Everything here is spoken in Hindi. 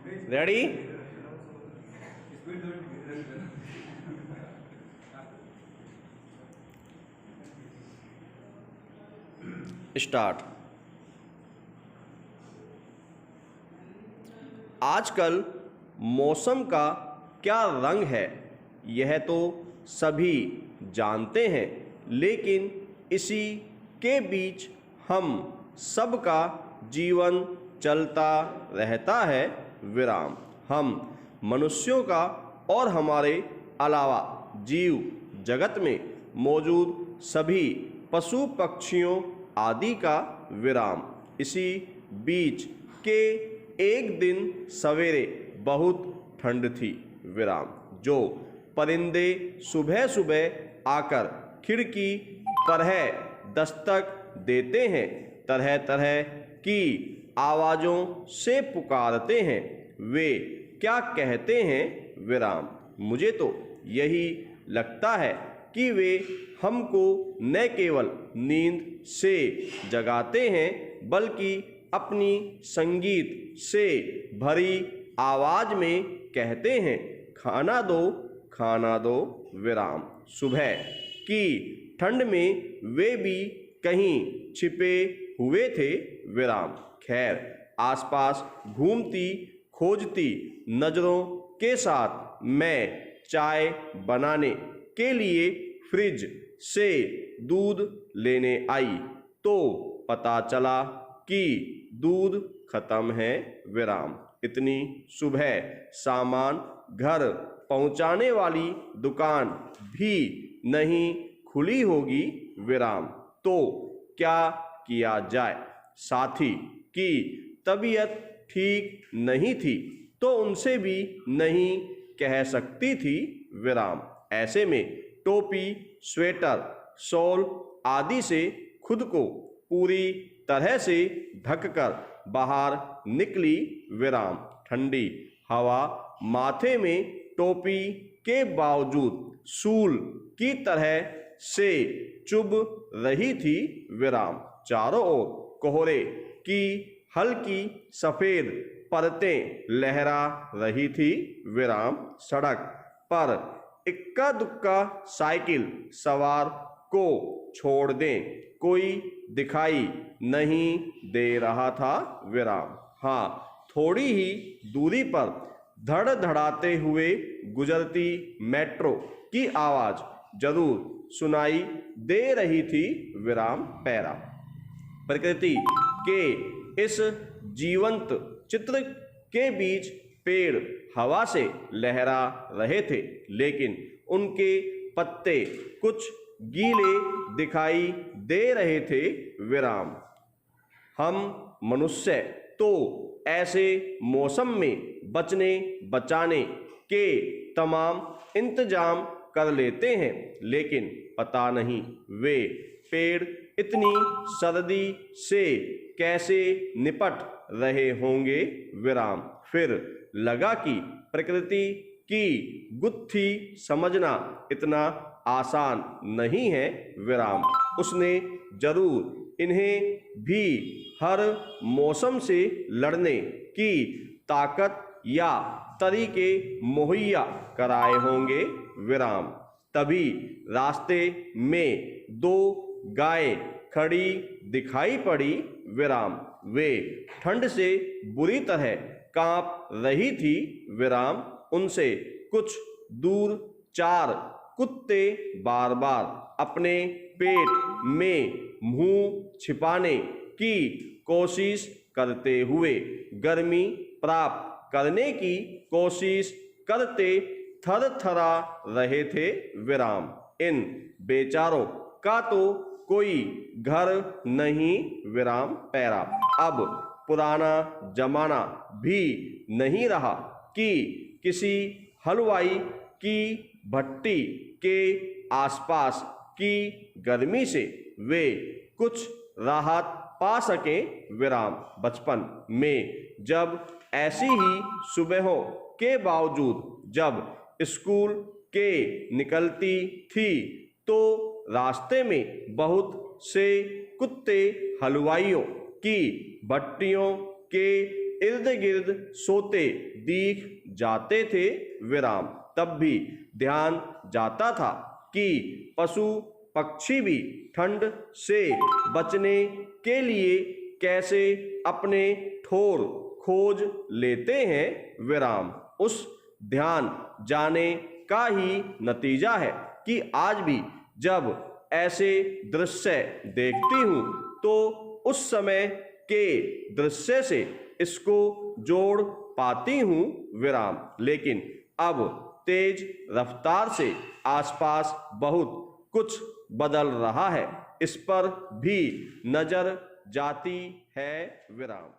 रेडी? स्टार्ट। आजकल मौसम का क्या रंग है यह तो सभी जानते हैं, लेकिन इसी के बीच हम सबका जीवन चलता रहता है विराम। हम मनुष्यों का और हमारे अलावा जीव जगत में मौजूद सभी पशु पक्षियों आदि का विराम। इसी बीच के एक दिन सवेरे बहुत ठंड थी विराम। जो परिंदे सुबह सुबह आकर खिड़की पर दस्तक देते हैं, तरह तरह की आवाज़ों से पुकारते हैं, वे क्या कहते हैं विराम। मुझे तो यही लगता है कि वे हमको न केवल नींद से जगाते हैं, बल्कि अपनी संगीत से भरी आवाज़ में कहते हैं, खाना दो विराम। सुबह की ठंड में वे भी कहीं छिपे हुए थे विराम। खैर, आसपास घूमती खोजती नज़रों के साथ मैं चाय बनाने के लिए फ्रिज से दूध लेने आई, तो पता चला कि दूध खत्म है विराम। इतनी सुबह सामान घर पहुंचाने वाली दुकान भी नहीं खुली होगी विराम। तो क्या किया जाए? साथी की तबीयत ठीक नहीं थी, तो उनसे भी नहीं कह सकती थी विराम। ऐसे में टोपी, स्वेटर, शॉल आदि से खुद को पूरी तरह से ढककर बाहर निकली विराम। ठंडी हवा माथे में टोपी के बावजूद सूल की तरह से चुभ रही थी विराम। चारों ओर कोहरे की हल्की सफेद परतें लहरा रही थी विराम। सड़क पर इक्का दुक्का साइकिल सवार को छोड़ दें, कोई दिखाई नहीं दे रहा था विराम। हाँ, थोड़ी ही दूरी पर धड़धड़ाते हुए गुजरती मेट्रो की आवाज़ जरूर सुनाई दे रही थी विराम। पैरा प्रकृति के इस जीवंत चित्र के बीच पेड़ हवा से लहरा रहे थे, लेकिन उनके पत्ते कुछ गीले दिखाई दे रहे थे विराम। हम मनुष्य तो ऐसे मौसम में बचने बचाने के तमाम इंतजाम कर लेते हैं, लेकिन पता नहीं वे पेड़ इतनी सर्दी से कैसे निपट रहे होंगे विराम। फिर लगा कि प्रकृति की गुत्थी समझना इतना आसान नहीं है विराम। उसने जरूर इन्हें भी हर मौसम से लड़ने की ताकत या तरीके मुहैया कराए होंगे विराम। तभी रास्ते में दो गाय खड़ी दिखाई पड़ी विराम। वे ठंड से बुरी तरह कांप रही थी विराम। उनसे कुछ दूर चार कुत्ते बार बार अपने पेट में मुंह छिपाने की कोशिश करते हुए गर्मी प्राप्त करने की कोशिश करते थरथरा रहे थे विराम। इन बेचारों का तो कोई घर नहीं विराम। पैरा अब पुराना जमाना भी नहीं रहा कि किसी हलवाई की भट्टी के आसपास की गर्मी से वे कुछ राहत पा सके विराम। बचपन में जब ऐसी ही सुबहों के बावजूद जब स्कूल के निकलती थी, तो रास्ते में बहुत से कुत्ते हलवाइयों की भट्टियों के इर्द गिर्द सोते दिख जाते थे विराम। तब भी ध्यान जाता था कि पशु पक्षी भी ठंड से बचने के लिए कैसे अपने ठोर खोज लेते हैं विराम। उस ध्यान जाने का ही नतीजा है कि आज भी जब ऐसे दृश्य देखती हूँ तो उस समय के दृश्य से इसको जोड़ पाती हूँ विराम। लेकिन अब तेज रफ्तार से आसपास बहुत कुछ बदल रहा है, इस पर भी नजर जाती है विराम।